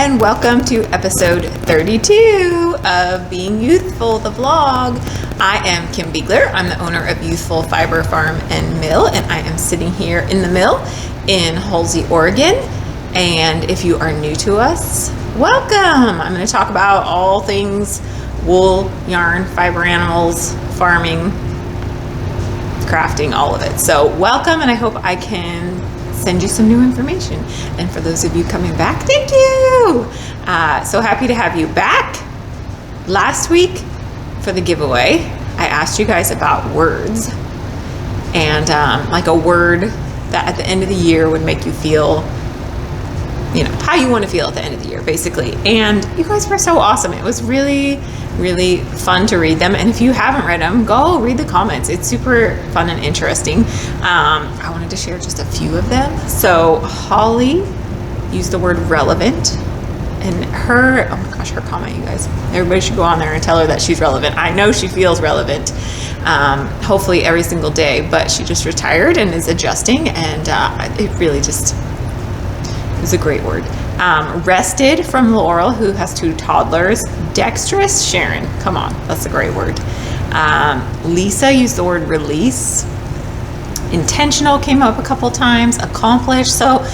and welcome to episode 32 of Being Ewethful, the vlog. I am Kim Beegler. I'm the owner of Ewethful Fiber Farm and Mill, and I am sitting here in the mill in Halsey, Oregon. And if you are new to us, welcome. I'm going to talk about all things wool, yarn, fiber animals, farming, crafting, all of it. So welcome, and I hope I can send you some new information. And for those of you coming back, thank you. So happy to have you back. Last week for the giveaway, I asked you guys about words and like a word that at the end of the year would make you feel, you know, how you want to feel at the end of the year, basically. And you guys were so awesome. It was really fun to read them. And if you haven't read them, go read the comments. It's super fun and interesting. I wanted to share just a few of them. So Holly used the word relevant, and her, oh my gosh, her comment, you guys, everybody should go on there and tell her that she's relevant. I know she feels relevant, hopefully every single day, but she just retired and is adjusting, and it really just, it was a great word. Rested from Laurel, who has 2 toddlers. Dexterous, Sharon, come on, that's a great word. Lisa used the word release. Intentional came up a couple times. Accomplished. So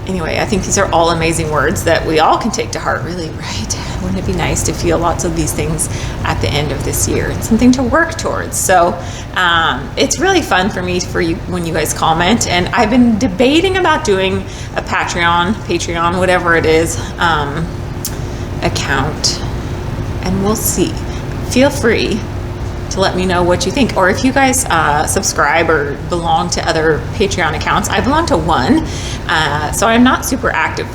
anyway, I think these are all amazing words that we all can take to heart, really, right? Wouldn't it be nice to feel lots of these things at the end of this year and something to work towards? So it's really fun for me when you guys comment, and I've been debating about doing a Patreon, whatever it is, account, and we'll see. Feel free to let me know what you think, or if you guys subscribe or belong to other Patreon accounts. I belong to one, so I'm not super active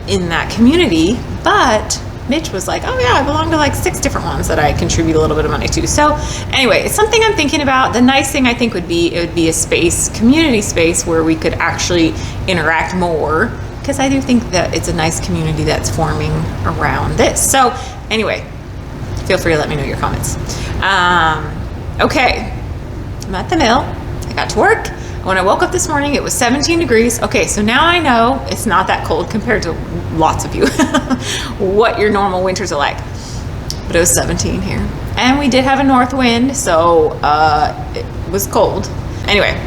in that community, but Mitch was like, oh yeah, I belong to like 6 different ones that I contribute a little bit of money to. So anyway, it's something I'm thinking about. The nice thing I think would be, it would be a space, community space, where we could actually interact more, because I do think that it's a nice community that's forming around this. So anyway, feel free to let me know your comments. Okay, I'm at the mill. I got to work. When I woke up this morning, it was 17 degrees. Okay, so now I know it's not that cold compared to lots of you, what your normal winters are like. But it was 17 here. And we did have a north wind, so it was cold. Anyway,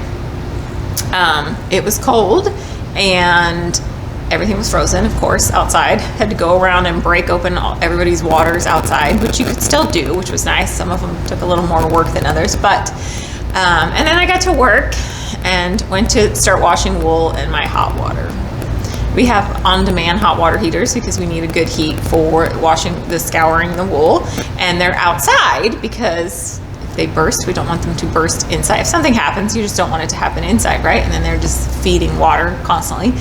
it was cold, and everything was frozen, of course, outside. Had to go around and break open everybody's waters outside, which you could still do, which was nice. Some of them took a little more work than others, but, and then I got to work and went to start washing wool in my hot water. We have on-demand hot water heaters because we need a good heat for scouring the wool, and they're outside because if they burst, we don't want them to burst inside. If something happens, you just don't want it to happen inside, right? And then they're just feeding water constantly.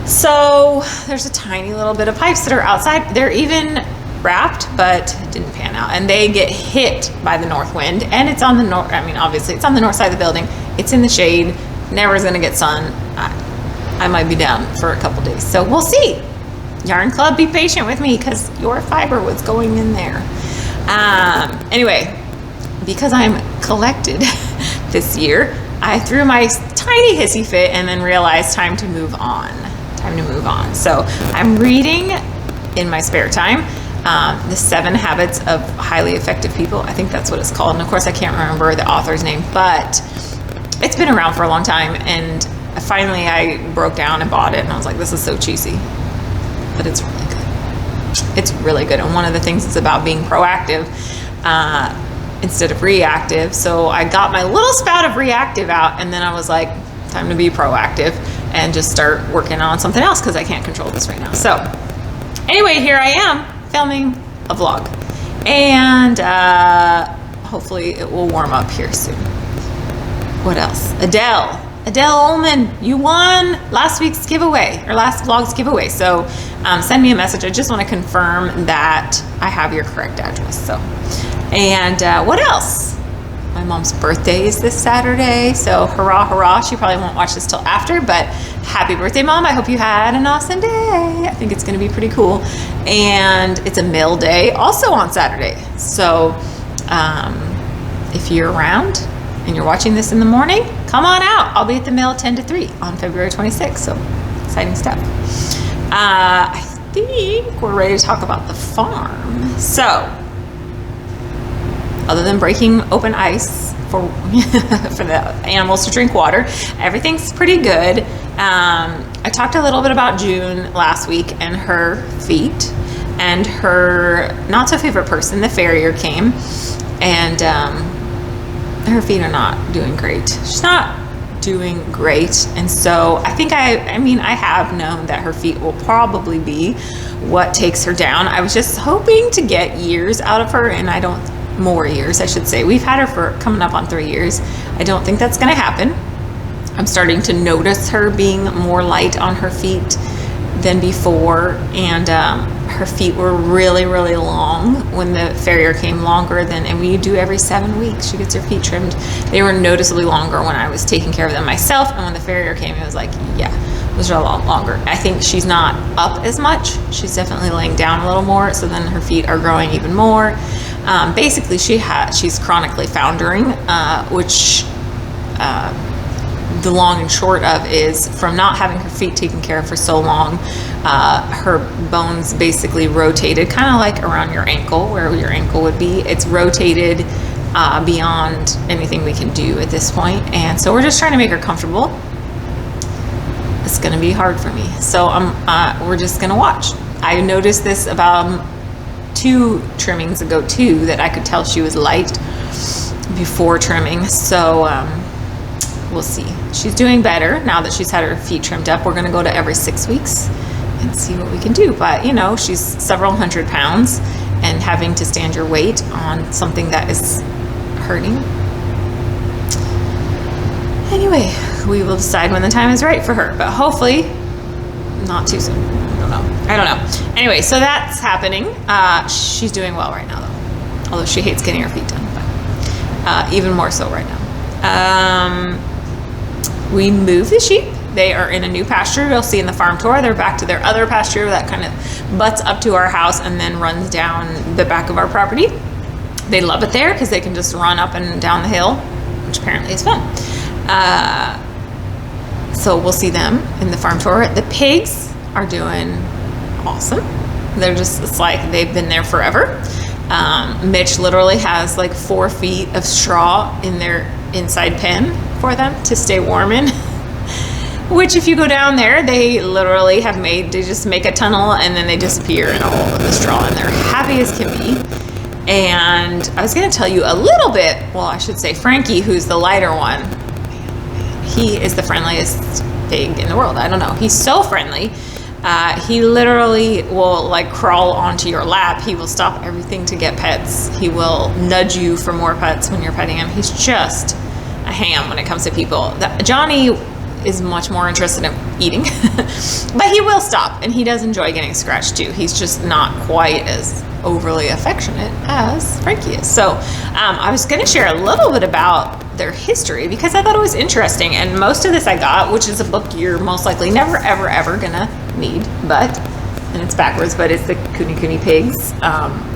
So there's a tiny little bit of pipes that are outside. They're even wrapped, but it didn't pan out. And they get hit by the north wind, and it's on the north, I mean, obviously it's on the north side of the building. It's in the shade, never is gonna get sun. I might be down for a couple days. So we'll see. Yarn Club, be patient with me because your fiber was going in there. Anyway, because I'm collected this year, I threw my tiny hissy fit and then realized time to move on. So I'm reading in my spare time the 7 Habits of Highly Effective People. I think that's what it's called. And of course I can't remember the author's name, but it's been around for a long time. And finally I broke down and bought it, and I was like, this is so cheesy, but it's really good. It's really good. And one of the things is about being proactive instead of reactive. So I got my little spout of reactive out, and then I was like, time to be proactive and just start working on something else because I can't control this right now. So anyway, here I am filming a vlog, and hopefully it will warm up here soon. What else? Adele Ullman, you won last week's giveaway, or last vlog's giveaway. So send me a message. I just want to confirm that I have your correct address. So, and what else? My mom's birthday is this Saturday, so hurrah, hurrah. She probably won't watch this till after, but happy birthday, Mom. I hope you had an awesome day. I think it's gonna be pretty cool. And it's a mill day also on Saturday. So if you're around and you're watching this in the morning, come on out. I'll be at the mill 10 to 3 on February 26th, so exciting stuff. I think we're ready to talk about the farm. So, other than breaking open ice for for the animals to drink water, everything's pretty good. I talked a little bit about June last week and her feet, and her not so favorite person, the farrier, came, and her feet are not doing great. She's not doing great, and so I think I mean I have known that her feet will probably be what takes her down. I was just hoping to get years out of her, and more years I should say. We've had her for coming up on 3 years. I don't think that's going to happen. I'm starting to notice her being more light on her feet than before, and her feet were really, really long when the farrier came, longer than, and we do every 7 weeks she gets her feet trimmed. They were noticeably longer when I was taking care of them myself, and when the farrier came, it was like, yeah, those are a lot longer. I think she's not up as much. She's definitely laying down a little more, so then her feet are growing even more. Basically, she's chronically foundering, which the long and short of is, from not having her feet taken care of for so long, her bones basically rotated, kind of like around your ankle, where your ankle would be. It's rotated beyond anything we can do at this point, and so we're just trying to make her comfortable. It's going to be hard for me, so we're just going to watch. I noticed this about 2 trimmings ago too, that I could tell she was light before trimming, so we'll see. She's doing better now that she's had her feet trimmed up. We're going to go to every 6 weeks and see what we can do. But you know, she's several hundred pounds, and having to stand your weight on something that is hurting. Anyway, we will decide when the time is right for her, but hopefully not too soon. I don't know. Anyway, so that's happening. She's doing well right now though, although she hates getting her feet done, but even more so right now. We moved the sheep. They are in a new pasture. You'll see in the farm tour, they're back to their other pasture that kind of butts up to our house and then runs down the back of our property. They love it there because they can just run up and down the hill, which apparently is fun. So we'll see them in the farm tour. The pigs are doing awesome. They're just, it's like they've been there forever. Mitch literally has like 4 feet of straw in their inside pen for them to stay warm in. Which, if you go down there, they literally have they just make a tunnel and then they disappear in all of the straw, and they're happy as can be. And I was going to tell you a little bit, well, I should say Frankie, who's the lighter one, he is the friendliest pig in the world. I don't know. He's so friendly. He literally will like crawl onto your lap. He will stop everything to get pets. He will nudge you for more pets when you're petting him. He's just a ham when it comes to people. Johnny is much more interested in eating, but he will stop, and he does enjoy getting scratched too. He's just not quite as overly affectionate as Frankie is. So I was going to share a little bit about their history because I thought it was interesting, and most of this I got, which is a book you're most likely never ever gonna need, and it's backwards, but it's the KuneKune pigs.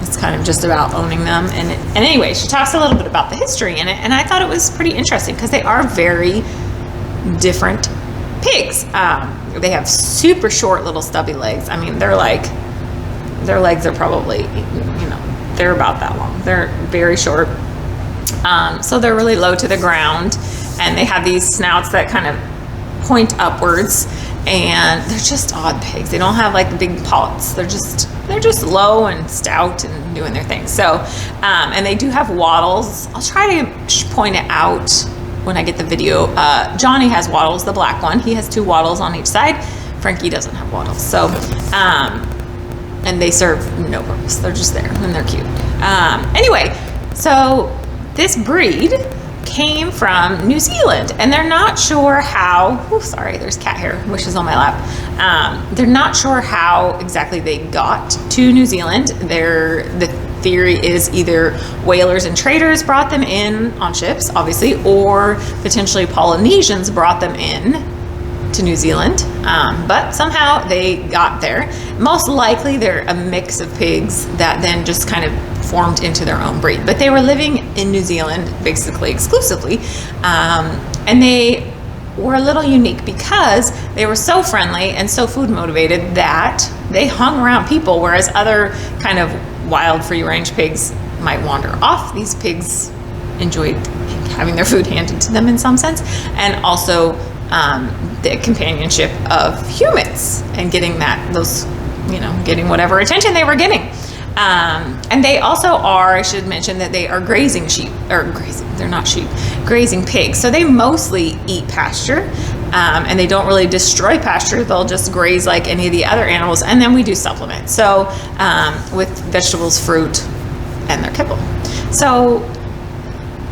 It's kind of just about owning them, and anyway, she talks a little bit about the history in it, and I thought it was pretty interesting because they are very different pigs. They have super short little stubby legs. I mean, their legs are probably, they're about that long. They're very short. So they're really low to the ground, and they have these snouts that kind of point upwards, and they're just odd pigs. They don't have like the big pots. They're just low and stout and doing their thing. So, and they do have wattles. I'll try to point it out when I get the video. Johnny has wattles, the black one. He has 2 wattles on each side. Frankie doesn't have wattles. So, and they serve no purpose. They're just there, and they're cute. Anyway, so this breed came from New Zealand, and they're not sure how, sorry, there's cat hair, which is on my lap. They're not sure how exactly they got to New Zealand. The theory is either whalers and traders brought them in on ships, obviously, or potentially Polynesians brought them in to New Zealand, but somehow they got there. Most likely they're a mix of pigs that then just kind of formed into their own breed, but they were living in New Zealand basically exclusively, and they were a little unique because they were so friendly and so food motivated that they hung around people, whereas other kind of wild free range pigs might wander off. These pigs enjoyed having their food handed to them in some sense, and also the companionship of humans and getting getting whatever attention they were getting. And they also are, I should mention that they are grazing sheep, they're not sheep, grazing pigs. So they mostly eat pasture, and they don't really destroy pasture. They'll just graze like any of the other animals. And then we do supplement. So with vegetables, fruit, and their kibble. So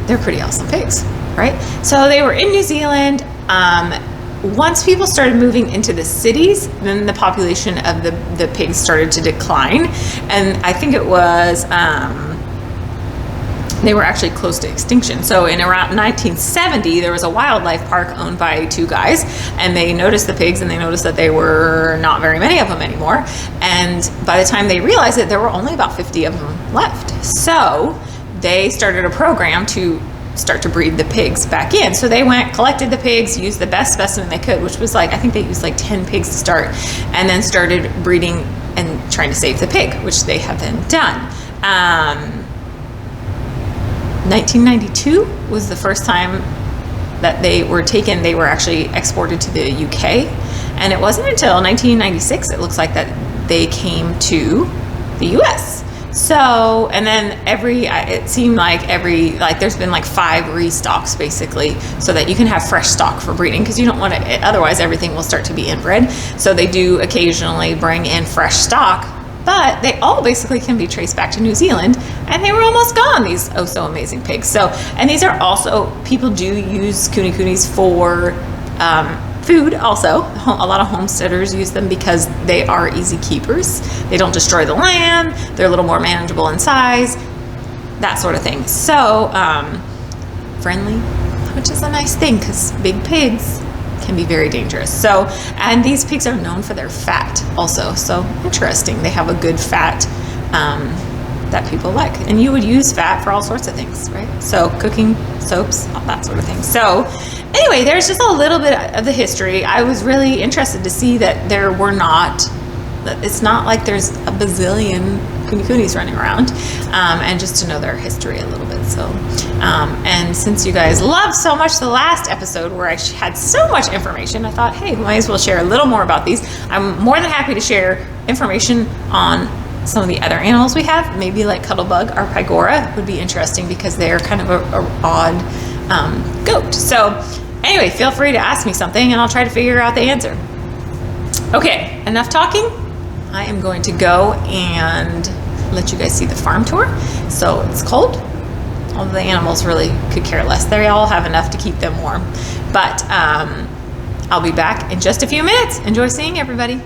they're pretty awesome pigs, right? So they were in New Zealand. Once people started moving into the cities, then the population of the pigs started to decline. And I think it was, they were actually close to extinction. So in around 1970, there was a wildlife park owned by two guys, and they noticed the pigs, and they noticed that there were not very many of them anymore. And by the time they realized it, there were only about 50 of them left. So they started a program to start to breed the pigs back in. So they went, collected the pigs, used the best specimen they could, which was I think they used 10 pigs to start, and then started breeding and trying to save the pig, which they have then done. 1992 was the first time that they were taken. They were actually exported to the UK, and it wasn't until 1996, it looks like, that they came to the US. So, and then it seemed like there's been 5 restocks basically, so that you can have fresh stock for breeding, because you don't want to, otherwise everything will start to be inbred. So they do occasionally bring in fresh stock, but they all basically can be traced back to New Zealand, and they were almost gone, these oh so amazing pigs. So, and these are also, people do use KuneKunes for food also. A lot of homesteaders use them because they are easy keepers. They don't destroy the land. They're a little more manageable in size, that sort of thing. So friendly, which is a nice thing, because big pigs can be very dangerous. So, and these pigs are known for their fat also. So interesting. They have a good fat that people like. And you would use fat for all sorts of things, right? So cooking, soaps, all that sort of thing. So anyway, there's just a little bit of the history. I was really interested to see that it's not like there's a bazillion KuneKunes running around, and just to know their history a little bit. So, and since you guys loved so much the last episode where I had so much information, I thought, hey, might as well share a little more about these. I'm more than happy to share information on some of the other animals we have, maybe like Cuttlebug or Pygora would be interesting, because they're kind of a odd goat. So anyway, feel free to ask me something and I'll try to figure out the answer. Okay, enough talking. I am going to go and let you guys see the farm tour. So it's cold. All the animals really could care less. They all have enough to keep them warm. But I'll be back in just a few minutes. Enjoy seeing everybody.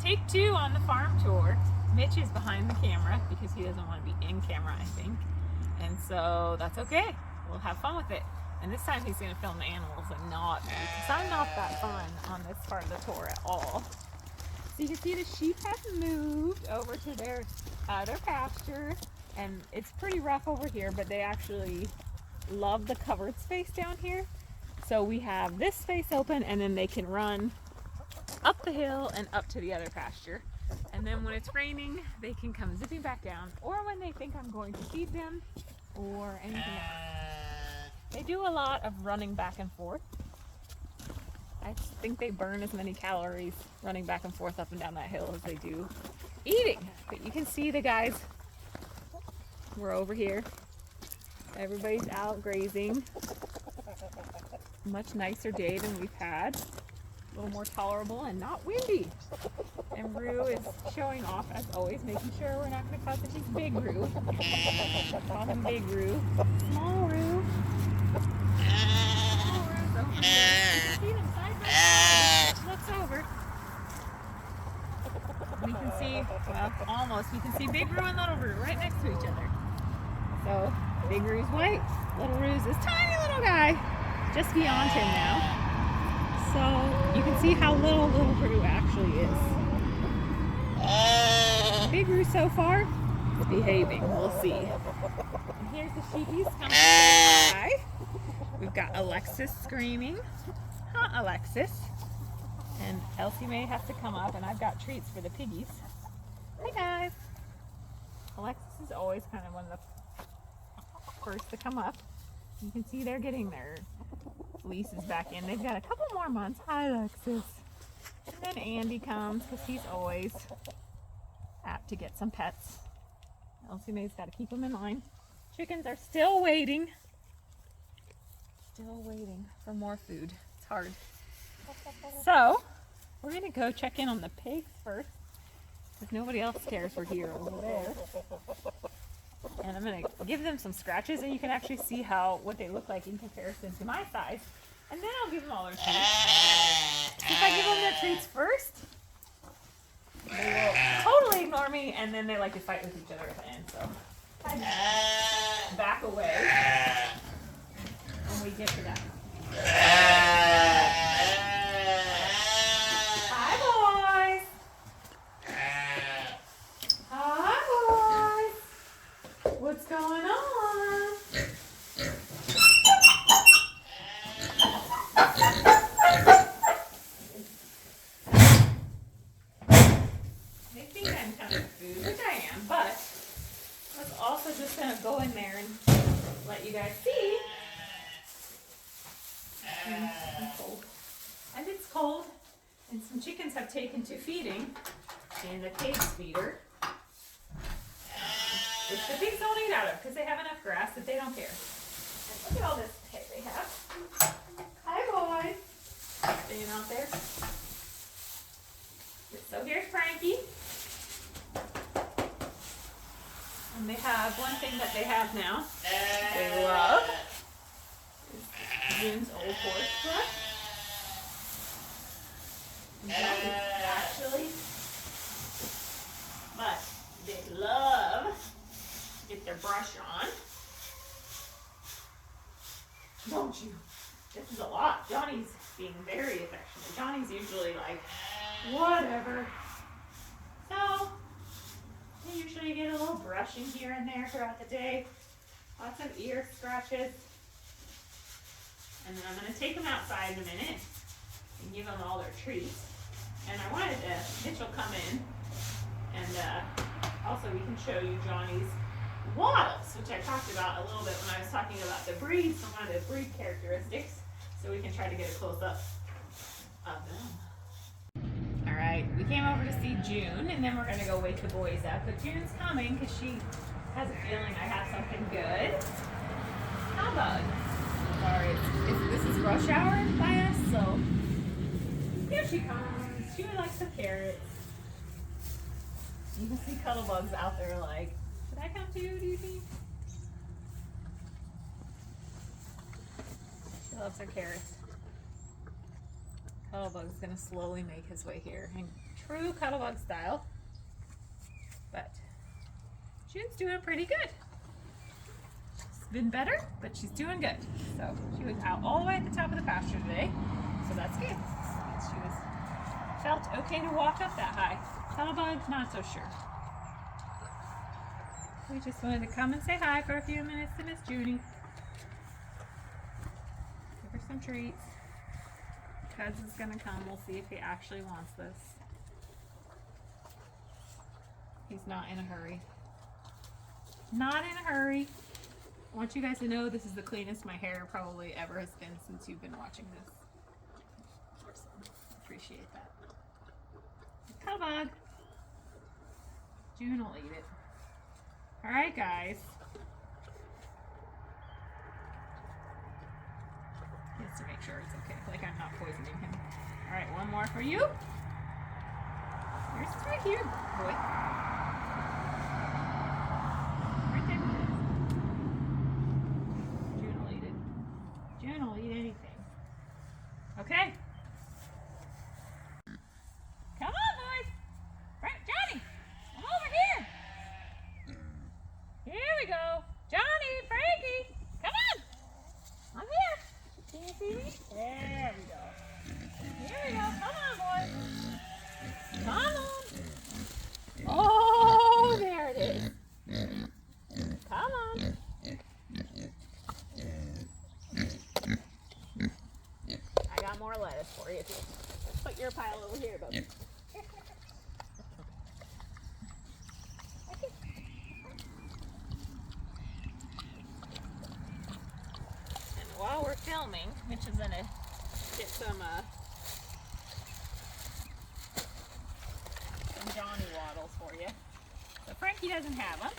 Take 2 on the farm tour. Mitch is behind the camera because he doesn't want to be in camera, I think. And so that's okay. We'll have fun with it. And this time he's going to film the animals and not me, because I'm not that fun on this part of the tour at all. So you can see the sheep have moved over to their pasture. And it's pretty rough over here, but they actually love the covered space down here. So we have this space open, and then they can run up the hill and up to the other pasture. And then when it's raining, they can come zipping back down, or when they think I'm going to feed them or anything else. They do a lot of running back and forth. I think they burn as many calories running back and forth up and down that hill as they do eating. But you can see the guys, we're over here. Everybody's out grazing. Much nicer day than we've had. A little more tolerable and not windy. And Rue is showing off as always, making sure we're not going to cause that he's Big Rue. Call him Big Rue. Small Rue. Small Rue's over here. See them side by side. Looks over. We can see, well, almost. You can see Big Rue and Little Rue right next to each other. So Big Rue's white. Little Rue's this tiny little guy, just beyond him now. So you can see how little Roo actually is. Big Roo so far is behaving. We'll see. And here's the sheepies coming to say hi. We've got Alexis screaming. Huh, Alexis? And Halsey may have to come up, and I've got treats for the piggies. Hi guys. Alexis is always kind of one of the first to come up. You can see they're getting their fleeces back in. They've got a couple more months. Hi Alexis. And then Andy comes because he's always apt to get some pets. Elsie Mae's got to keep them in line. Chickens are still waiting. Still waiting for more food. It's hard. So, we're going to go check in on the pigs first, because nobody else cares we're here over there. And I'm going to give them some scratches, and you can actually see what they look like in comparison to my size. And then I'll give them all their treats. If I give them their treats first, they will totally ignore me, and then they like to fight with each other at the end. So, I back away when we get to that. Hi, boys. Hi, boys. What's going on? They think I'm kind of food, which I am, but I was also just going to go in there and let you guys see. I'm cold. And it's cold, and some chickens have taken to feeding in the cage feeder, which the pigs don't eat out of because they have enough grass that they don't care. And look at all this hay they have. Hi, boys. Staying out there. So here's Frankie. And they have one thing that they have now. They love June's old horse brush. Actually, but they love to get their brush on. Don't you? This is a lot. Johnny's being very affectionate. Johnny's usually like, whatever. So, they usually get a little brushing here and there throughout the day. Lots of ear scratches. And then I'm going to take them outside in a minute and give them all their treats. And I wanted Mitch will come in, and also we can show you Johnny's wattles, which I talked about a little bit when I was talking about the breeds, some of the breed characteristics, so we can try to get a close-up of them. All right, we came over to see June, and then we're going to go wake the boys up. But June's coming because she has a feeling I have something good. How about it? Sorry, this is rush hour by us, so here she comes. She would like some carrots. You can see Cuddlebugs out there like, should I come too, do you think? She loves her carrots. Cuddlebug's gonna slowly make his way here in true Cuddlebug style. But June's doing pretty good. She's been better, but she's doing good. So she was out all the way at the top of the pasture today, so that's good. She felt okay to walk up that high. Cuddlebug, not so sure. We just wanted to come and say hi for a few minutes to Miss Junie. Give her some treats. Cuds is gonna come. We'll see if he actually wants this. He's not in a hurry. Not in a hurry. I want you guys to know this is the cleanest my hair probably ever has been since you've been watching this. Awesome. Appreciate that. Cuddlebug. June will eat it. Alright, guys. Just to make sure it's okay. Like I'm not poisoning him. Alright, one more for you. Yours is right here, boy. Right there. June will eat it. June will eat anything. Okay. Come on, boys. Right, Johnny, come over here. Here we go. Johnny, Frankie, come on. I'm here. Can you see me? There we go. this for you. Put your pile over here, Bubby. Yep. And while we're filming, Mitch is gonna get some Johnny waddles for you. So Frankie doesn't have them.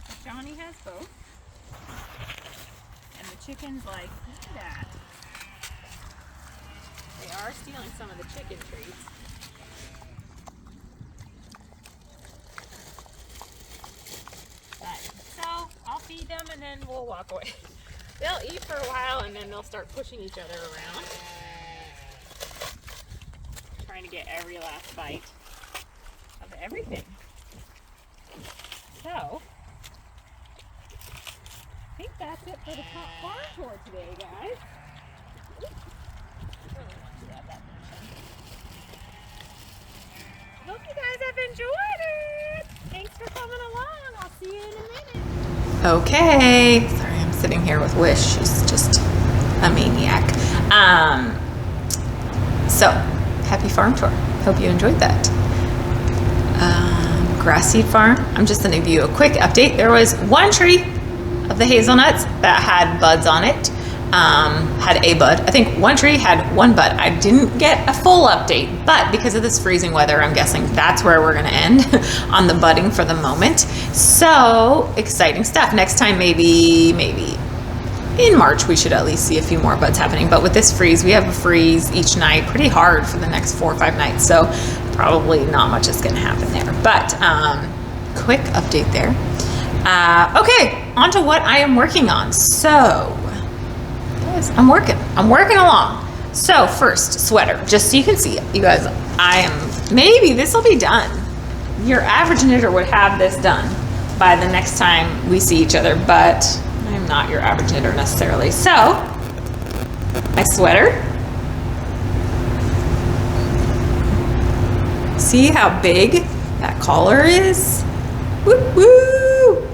But Johnny has both. And the chickens like that. They are stealing some of the chicken treats. So I'll feed them and then we'll walk away. They'll eat for a while and then they'll start pushing each other around. Trying to get every last bite of everything. So, I think that's it for the farm tour today, guys. Really want to have that mentioned. Hope you guys have enjoyed it. Thanks for coming along. I'll see you in a minute. Okay. Sorry, I'm sitting here with Wish. She's just a maniac. So, happy farm tour. Hope you enjoyed that. Grass seed farm. I'm just going to give you a quick update. There was one tree of the hazelnuts that had buds on it. Had a bud. I think one tree had one bud. I didn't get a full update, but because of this freezing weather, I'm guessing that's where we're going to end on the budding for the moment. So exciting stuff. Next time, maybe in March, we should at least see a few more buds happening. But with this freeze, we have a freeze each night pretty hard for the next 4 or 5 nights. So probably not much is going to happen there. But quick update there. Okay, on to what I am working on. So, guys, I'm working along. So first, sweater, just so you can see it. You guys, maybe this will be done. Your average knitter would have this done by the next time we see each other, but I'm not your average knitter necessarily. So, my sweater. See how big that collar is? Woo woo!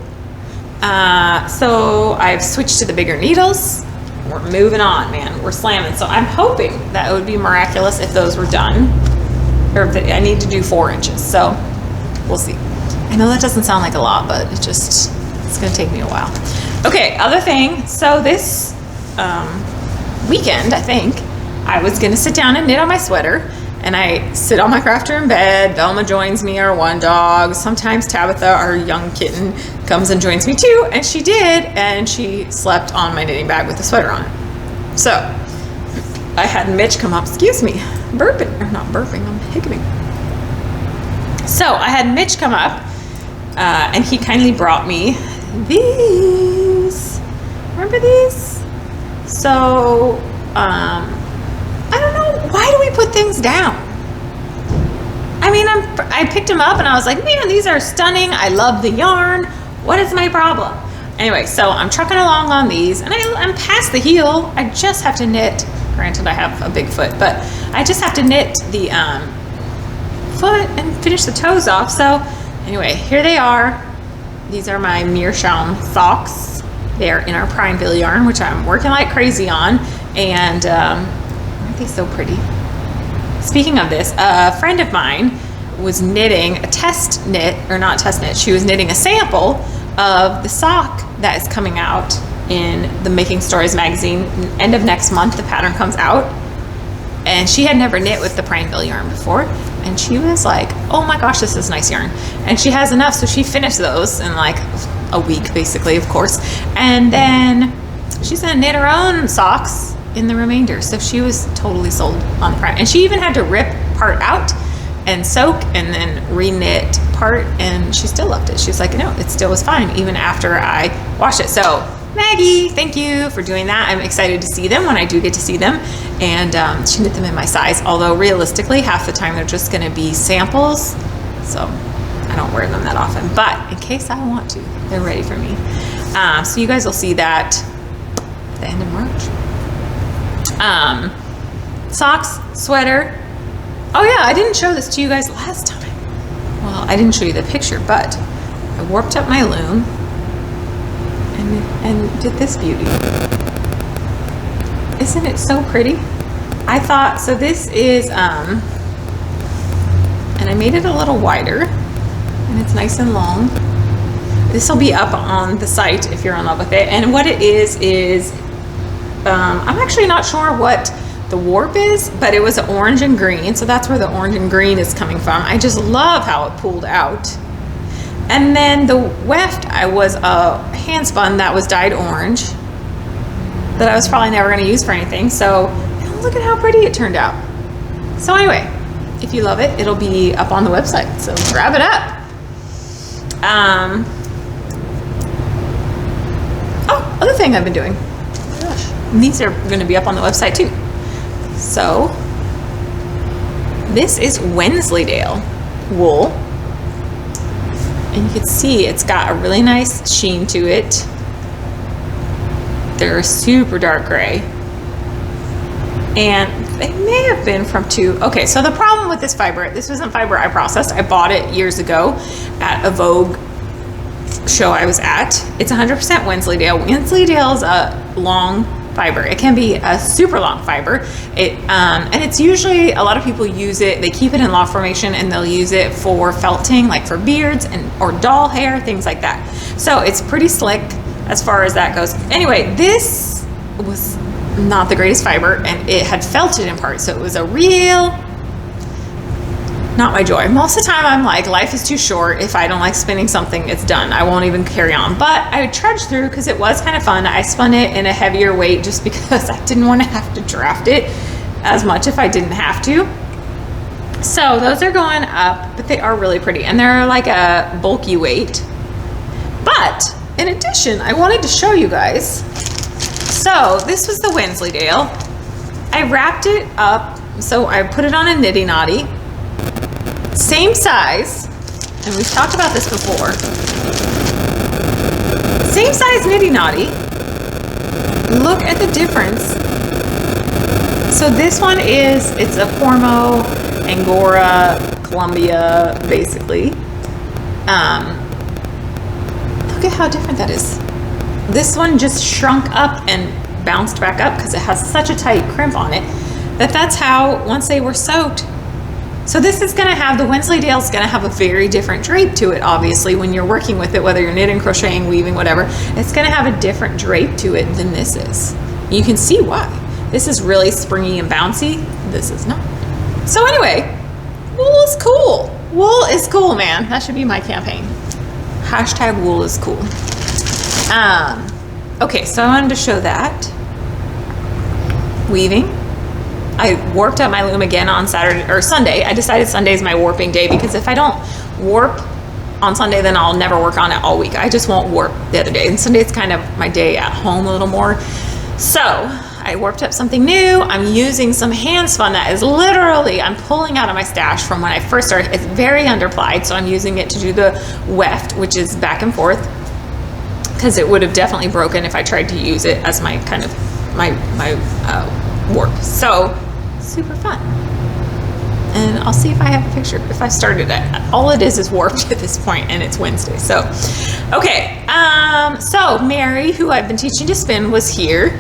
So I've switched to the bigger needles. We're moving on, man. We're slamming. So I'm hoping that it would be miraculous if those were done. Or if I need to do 4 inches. So we'll see. I know that doesn't sound like a lot, but it's going to take me a while. Okay, other thing. So this weekend, I think, I was going to sit down and knit on my sweater. And I sit on my crafter in bed. Velma joins me, our one dog. Sometimes Tabitha, our young kitten, comes and joins me too. And she did, and she slept on my knitting bag with the sweater on it. So I had Mitch come up, excuse me, burping, or not burping, I'm hiccuping. So I had Mitch come up, and he kindly brought me these. Remember these? So, I don't know, why do we put things down? I mean, I picked them up and I was like, man, these are stunning. I love the yarn. What is my problem? Anyway, so I'm trucking along on these and I'm past the heel. I just have to knit. Granted, I have a big foot, but I just have to knit the foot and finish the toes off. So anyway, here they are. These are my Meerschaum socks. They're in our Prineville yarn, which I'm working like crazy on. And aren't they so pretty? Speaking of this, a friend of mine was knitting a test knit, or not test knit, she was knitting a sample of the sock that is coming out in the Making Stories magazine. End of next month, the pattern comes out. And she had never knit with the Prineville yarn before. And she was like, oh my gosh, this is nice yarn. And she has enough, so she finished those in like a week, basically, of course. And then she's gonna knit her own socks in the remainder. So she was totally sold on the Prime. And she even had to rip part out and soak and then re-knit part, and she still loved it. She was like, no, it still was fine even after I washed it. So Maggie, thank you for doing that. I'm excited to see them when I do get to see them. And she knit them in my size, although realistically half the time they're just going to be samples, so I don't wear them that often, but in case I want to, they're ready for me. So you guys will see that at the end of March. Socks, sweater. Oh yeah, I didn't show this to you guys last time. Well, I didn't show you the picture, but I warped up my loom and did this beauty. Isn't it so pretty? I thought, so this is, and I made it a little wider, and it's nice and long. This will be up on the site if you're in love with it. And what it is, I'm actually not sure what the warp is, but it was orange and green, so that's where the orange and green is coming from. I just love how it pulled out. And then the weft, I was a hand spun that was dyed orange that I was probably never going to use for anything. So look at how pretty it turned out. So anyway, if you love it, it'll be up on the website, so grab it up. Other thing I've been doing, oh my gosh, and these are going to be up on the website too. So this is Wensleydale wool, and you can see it's got a really nice sheen to it. They're super dark gray, and they may have been from okay, so the problem with this fiber, this wasn't fiber I processed. I bought it years ago at a Vogue show I was at. It's 100% Wensleydale. Wensleydale is a long fiber. It can be a super long fiber. And it's usually, a lot of people use it, they keep it in loft formation, and they'll use it for felting, like for beards or doll hair, things like that. So it's pretty slick as far as that goes. Anyway, this was not the greatest fiber, and it had felted in parts, so it was a real, not my joy. Most of the time I'm like, life is too short. If I don't like spinning something, it's done. I won't even carry on. But I trudged through because it was kind of fun. I spun it in a heavier weight just because I didn't want to have to draft it as much if I didn't have to. So those are going up, but they are really pretty, and they're like a bulky weight. But in addition, I wanted to show you guys. So this was the Wensleydale. I wrapped it up, so I put it on a nitty knotty. Same size, and we've talked about this before. Same size nitty knotty. Look at the difference. So this one is, it's a Formo, Angora, Columbia, basically. Look at how different that is. This one just shrunk up and bounced back up because it has such a tight crimp on it that's how, once they were soaked. So this is gonna have, the Wensleydale is gonna have a very different drape to it, obviously, when you're working with it, whether you're knitting, crocheting, weaving, whatever. It's gonna have a different drape to it than this is. You can see why. This is really springy and bouncy. This is not. So anyway, wool is cool. Wool is cool, man. That should be my campaign. Hashtag wool is cool. Okay, so I wanted to show that. Weaving. I warped up my loom again on Saturday or Sunday. I decided Sunday is my warping day because if I don't warp on Sunday, then I'll never work on it all week. I just won't warp the other day. And Sunday's kind of my day at home a little more. So I warped up something new. I'm using some hand spun that is literally, I'm pulling out of my stash from when I first started. It's very underplied, so I'm using it to do the weft, which is back and forth, because it would have definitely broken if I tried to use it as my kind of my warp. So super fun. And I'll see if I have a picture if I started it. All it is warped at this point, and it's Wednesday. So okay, so Mary, who I've been teaching to spin, was here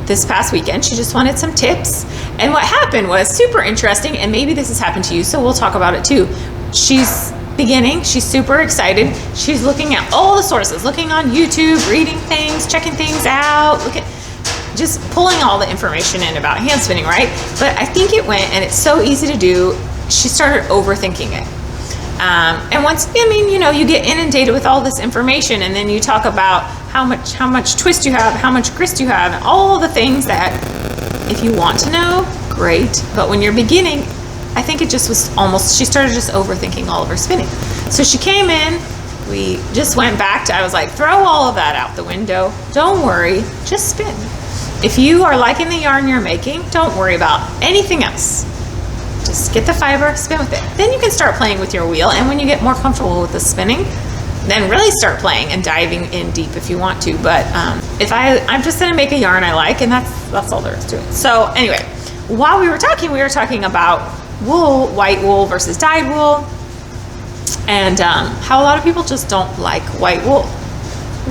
this past weekend. She just wanted some tips, and what happened was super interesting, and maybe this has happened to you, so we'll talk about it too. She's beginning, she's super excited, she's looking at all the sources, looking on YouTube, reading things, checking things out, just pulling all the information in about hand spinning, right? But I think it went, and it's so easy to do, she started overthinking it. And once, I mean, you know, you get inundated with all this information, and then you talk about how much twist you have, how much grist you have, and all the things that, if you want to know, great. But when you're beginning, I think it just was almost, she started just overthinking all of her spinning. So she came in, we just went back to, I was like, throw all of that out the window. Don't worry, just spin. If you are liking the yarn you're making, don't worry about anything else. Just get the fiber, spin with it. Then you can start playing with your wheel, and when you get more comfortable with the spinning, then really start playing and diving in deep if you want to. But I'm just gonna make a yarn I like, and that's all there is to it. So anyway, while we were talking about wool, white wool versus dyed wool, and how a lot of people just don't like white wool,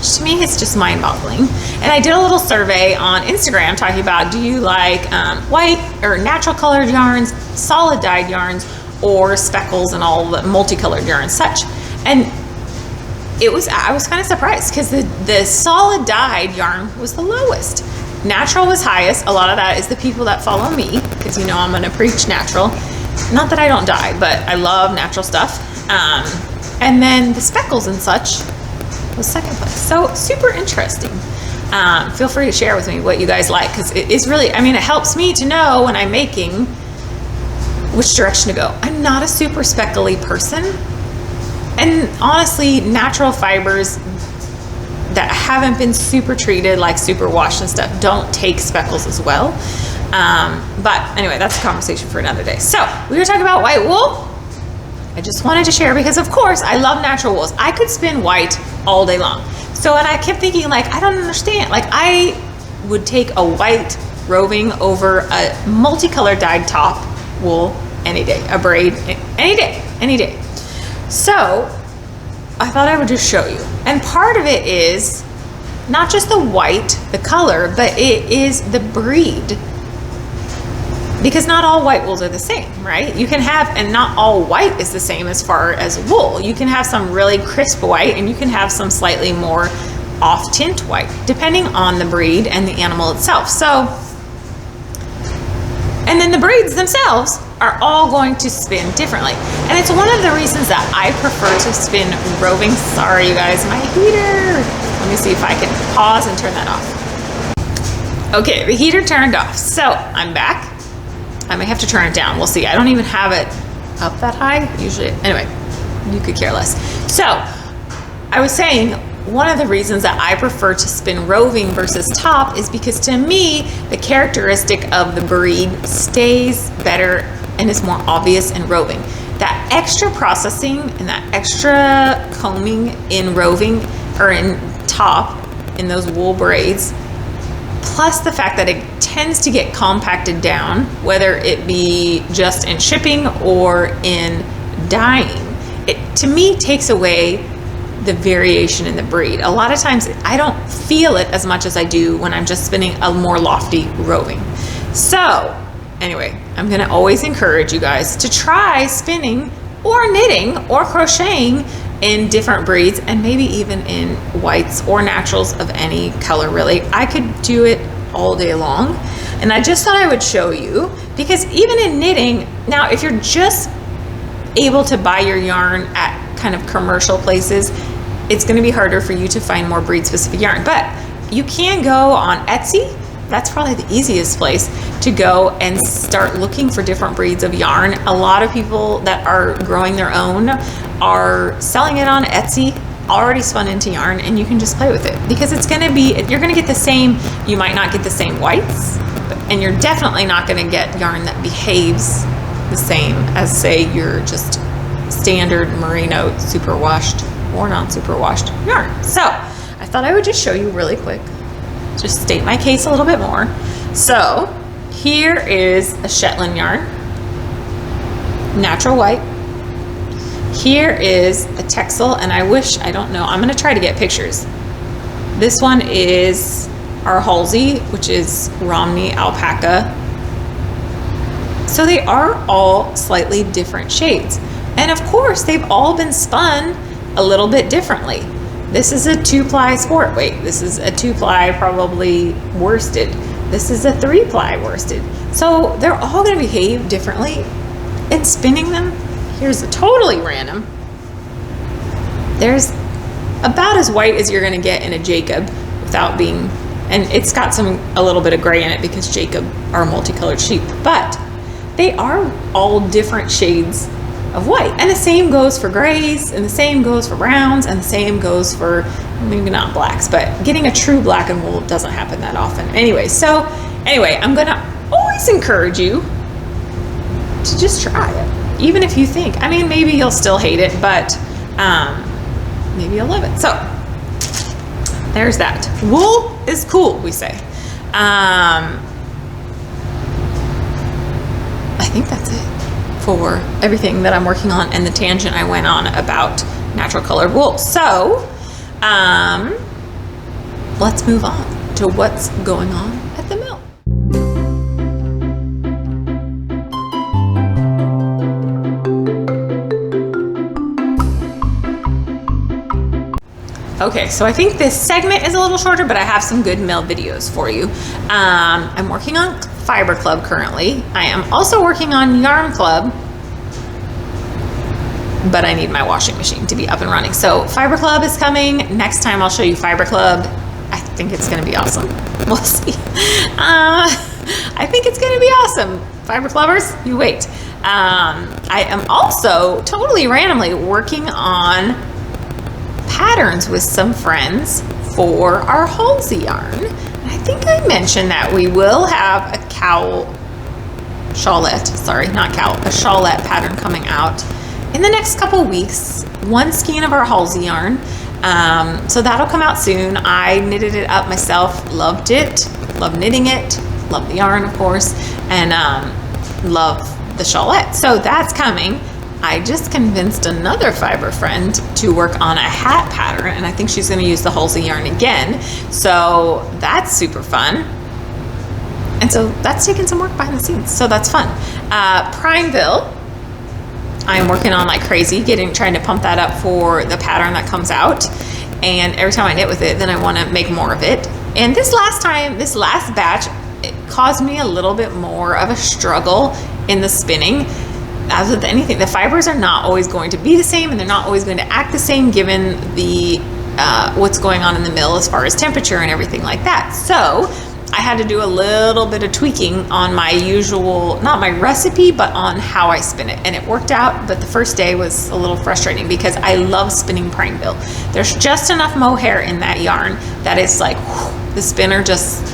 which to me is just mind-boggling. And I did a little survey on Instagram talking about, do you like white or natural colored yarns, solid dyed yarns, or speckles and all the multicolored yarns such. And I was kind of surprised because the solid dyed yarn was the lowest. Natural was highest. A lot of that is the people that follow me, because you know I'm going to preach natural. Not that I don't dye, but I love natural stuff. And then the speckles and such was second place. So super interesting. Feel free to share with me what you guys like, because it is really, I mean, it helps me to know when I'm making which direction to go. I'm not a super speckly person. And honestly, natural fibers that haven't been super treated, like super washed and stuff, don't take speckles as well. But anyway, that's a conversation for another day. So we were talking about white wool. I just wanted to share because, of course, I love natural wools. I could spin white all day long. So, and I kept thinking, like, I don't understand. Like, I would take a white roving over a multicolored dyed top wool any day, a braid any day. So I thought I would just show you. And part of it is not just the white, the color, but it is the breed. Because not all white wools are the same, right? You can have, and not all white is the same as far as wool. You can have some really crisp white, and you can have some slightly more off tint white, depending on the breed and the animal itself. So, and then the breeds themselves are all going to spin differently. And it's one of the reasons that I prefer to spin roving. Sorry, you guys, my heater. Let me see if I can pause and turn that off. Okay, the heater turned off. So I'm back. I may have to turn it down. We'll see. I don't even have it up that high usually. Anyway, you could care less. So I was saying, one of the reasons that I prefer to spin roving versus top is because to me, the characteristic of the breed stays better and is more obvious in roving. That extra processing and that extra combing in roving or in top in those wool braids, plus the fact that it tends to get compacted down, whether it be just in shipping or in dyeing, it to me takes away the variation in the breed. A lot of times I don't feel it as much as I do when I'm just spinning a more lofty roving. So anyway, I'm gonna always encourage you guys to try spinning or knitting or crocheting in different breeds, and maybe even in whites or naturals of any color really. I could do it all day long, and I just thought I would show you, because even in knitting, now if you're just able to buy your yarn at kind of commercial places, it's going to be harder for you to find more breed specific yarn, but you can go on Etsy. That's probably the easiest place to go and start looking for different breeds of yarn. A lot of people that are growing their own are selling it on Etsy, already spun into yarn, and you can just play with it, because it's going to be, you're going to get the same, you might not get the same whites, and you're definitely not going to get yarn that behaves the same as, say, your just standard merino superwashed or non-superwashed yarn. So I thought I would just show you really quick, just state my case a little bit more. So here is a Shetland yarn, natural white. Here is a Texel, and I wish, I don't know, I'm going to try to get pictures. This one is our Halsey, which is Romney alpaca. So they are all slightly different shades. And of course, they've all been spun a little bit differently. This is a 2-ply sport weight. This is a 2-ply probably worsted. This is a 3-ply worsted. So they're all going to behave differently. And spinning them, here's a totally random. There's about as white as you're going to get in a Jacob without being, and it's got a little bit of gray in it because Jacob are multicolored sheep, but they are all different shades of white. And the same goes for grays, and the same goes for browns, and the same goes for, maybe not blacks, but getting a true black and wool doesn't happen that often. Anyway, I'm gonna always encourage you to just try it. Even if you think, I mean, maybe you'll still hate it, but maybe you'll love it. So there's that. Wool is cool, we say. I think that's it for everything that I'm working on and the tangent I went on about natural colored wool. So let's move on to what's going on at the mill. Okay, so I think this segment is a little shorter, but I have some good mill videos for you. I'm working on Fiber Club currently. I am also working on Yarn Club, but I need my washing machine to be up and running. So Fiber Club is coming. Next time I'll show you Fiber Club. I think it's gonna be awesome. We'll see. I think it's gonna be awesome. Fiber Clubbers, you wait. I am also totally randomly working on patterns with some friends for our Halsey yarn. I think I mentioned that we will have a shawlette pattern coming out in the next couple weeks. One skein of our Halsey yarn. So that'll come out soon. I knitted it up myself, loved it, love knitting it, love the yarn of course, and love the shawlette. So that's coming. I just convinced another fiber friend to work on a hat pattern, and I think she's going to use the Halsey yarn again. So that's super fun. And so that's taking some work behind the scenes. So that's fun. Prineville, I'm working on like crazy, trying to pump that up for the pattern that comes out. And every time I knit with it, then I want to make more of it. And this last batch, it caused me a little bit more of a struggle in the spinning. As with anything, the fibers are not always going to be the same, and they're not always going to act the same given the what's going on in the mill as far as temperature and everything like that. So I had to do a little bit of tweaking on my usual, not my recipe, but on how I spin it. And it worked out, but the first day was a little frustrating because I love spinning Prineville. There's just enough mohair in that yarn that it's like, whew, the spinner just,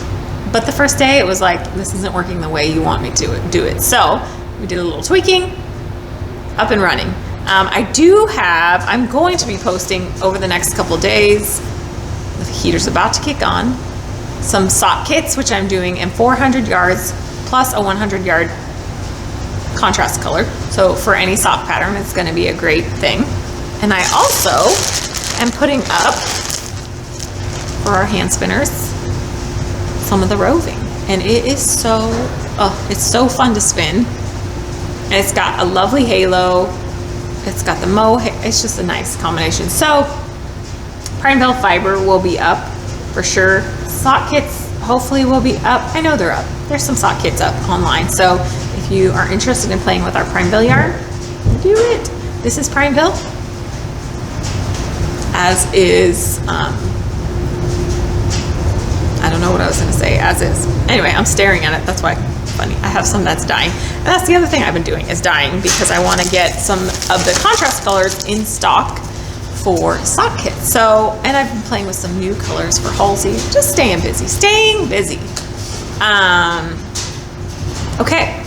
but the first day it was like, this isn't working the way you want me to do it. So we did a little tweaking, up and running. I'm going to be posting over the next couple days, the heater's about to kick on, some sock kits, which I'm doing in 400 yards plus a 100 yard contrast color. So for any sock pattern, it's going to be a great thing. And I also am putting up for our hand spinners some of the roving, and it is it's so fun to spin. And it's got a lovely halo. It's got the mohair. It's just a nice combination. So Prineville fiber will be up for sure. Sock kits hopefully will be up. I know they're up. There's some sock kits up online. So if you are interested in playing with our Prineville yarn, do it. This is Prineville, as is, I don't know what I was going to say, as is. Anyway, I'm staring at it. That's why. Funny. I have some that's dyeing. And that's the other thing I've been doing, is dyeing, because I want to get some of the contrast colors in stock for sock kits. So, and I've been playing with some new colors for Halsey. Just staying busy. Okay.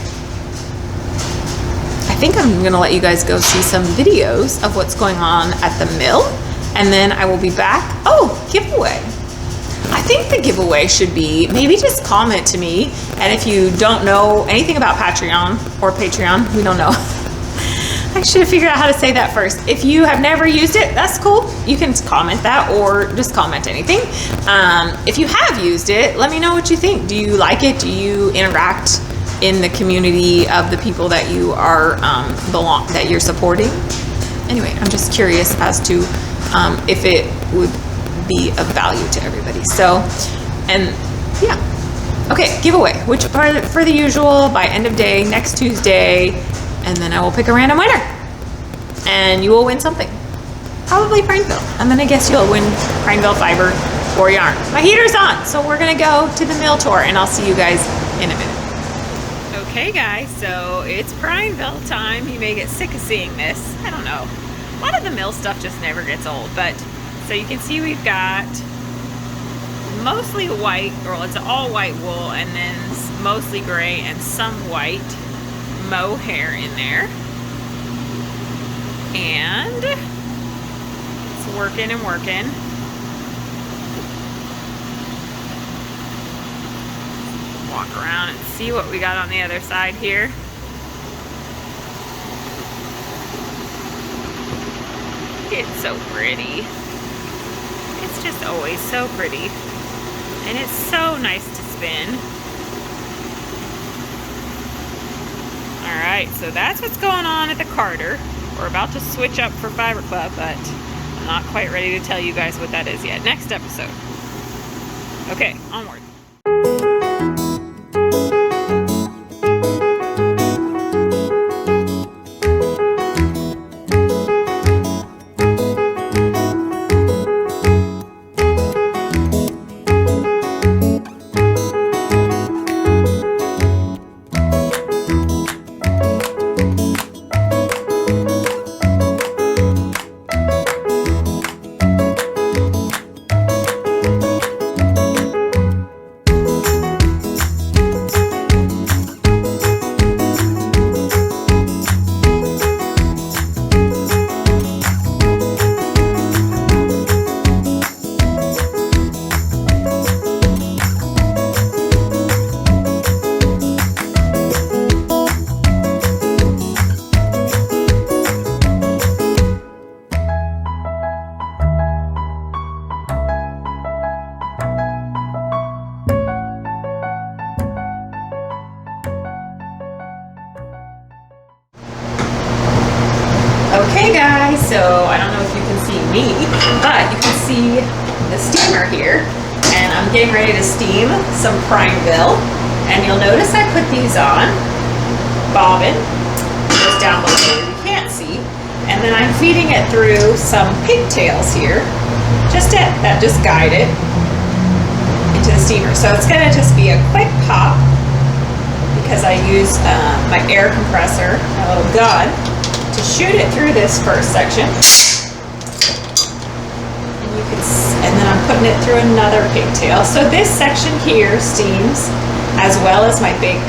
I think I'm going to let you guys go see some videos of what's going on at the mill, and then I will be back. Oh, giveaway. I think the giveaway should be, maybe just comment to me, and if you don't know anything about Patreon, we don't know. I should have figured out how to say that first. If you have never used it, that's cool. You can comment that, or just comment anything. If you have used it, let me know what you think. Do you like it? Do you interact in the community of the people that you are that you're supporting? Anyway, I'm just curious as to if it would be of value to everybody. So, and yeah, okay, giveaway, which for the usual, by end of day next Tuesday, and then I will pick a random winner, and you will win something, probably Prineville, and then I guess you'll win Prineville fiber or yarn. My heater's on, so we're gonna go to the mill tour, and I'll see you guys in a minute. Okay guys, so it's Prineville time. You may get sick of seeing this. I don't know, a lot of the mill stuff just never gets old, but so you can see we've got mostly white, or it's all white wool, and then mostly gray and some white mohair in there. And it's working and working. Walk around and see what we got on the other side here. It's so pretty. It's just always so pretty. And it's so nice to spin. All right, so that's what's going on at the Carter. We're about to switch up for Fiber Club, but I'm not quite ready to tell you guys what that is yet. Next episode. Okay, onward. Okay guys, so I don't know if you can see me, but you can see the steamer here, and I'm getting ready to steam some Prineville, and you'll notice I put these on. Bobbin goes down below, you can't see, and then I'm feeding it through some pigtails here, just guide it into the steamer. So it's gonna just be a quick pop, because I use my air compressor, my little gun, to shoot it through this first section, and then I'm putting it through another pigtail. So this section here steams, as well as my big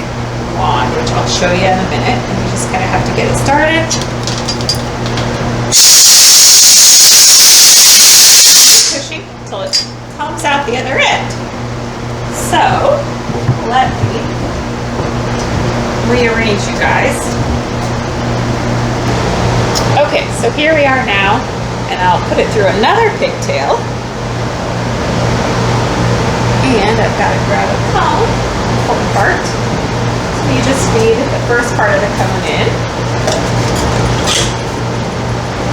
wand, which I'll show you in a minute. And you just kind of have to get it started. Pushing until it comes out the other end. So let me rearrange you guys. Okay, so here we are now, and I'll put it through another pigtail. And I've got to grab a cone, whole part. So you just feed the first part of the cone in.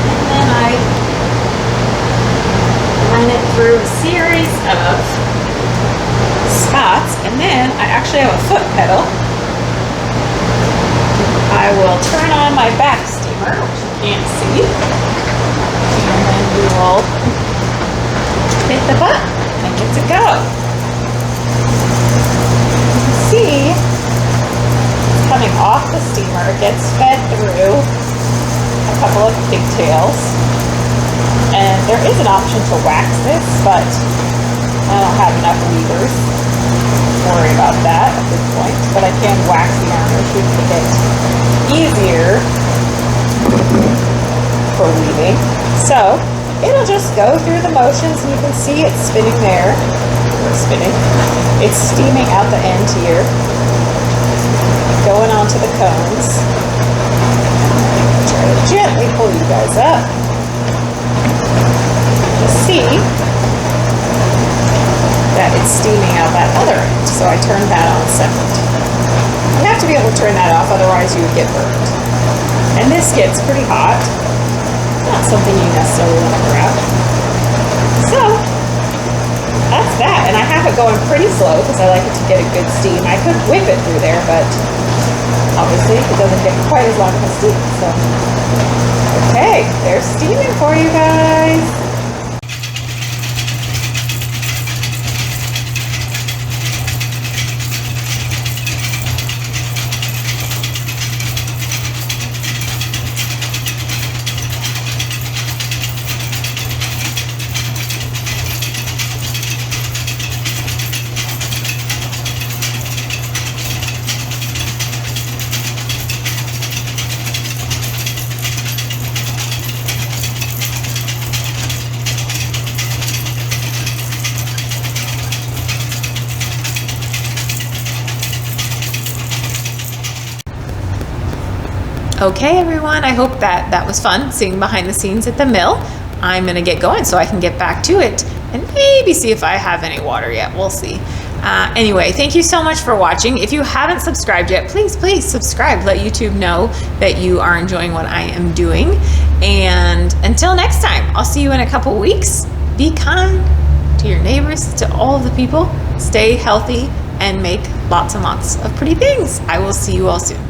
And then I run it through a series of spots, and then I actually have a foot pedal. I will turn on my back steamer, which you can't see, and then we will hit the button and get to go. You can see it's coming off the steamer. It gets fed through a couple of pigtails, and there is an option to wax this, but I don't have enough weavers to worry about that at this point, but I can wax the yarn, which would make it easier for weaving. So it'll just go through the motions, and you can see it's spinning there. It's steaming out the end here, going onto the cones. Try to gently pull you guys up. You see that it's steaming out that other end, so I turned that on second. You have to be able to turn that off, otherwise you would get burned. And this gets pretty hot. Not something you necessarily want to grab. So that's that, and I have it going pretty slow because I like it to get a good steam. I could whip it through there, but obviously it doesn't get quite as long as steam. So okay, there's steaming for you guys. Okay everyone, I hope that was fun seeing behind the scenes at the mill. I'm gonna get going so I can get back to it. and maybe see if I have any water yet. We'll see. Anyway, thank you so much for watching. If you haven't subscribed yet, please subscribe. Let YouTube know that you are enjoying what I am doing. And until next time, I'll see you in a couple weeks. Be kind to your neighbors, to all of the people. Stay healthy and make lots and lots of pretty things. I will see you all soon.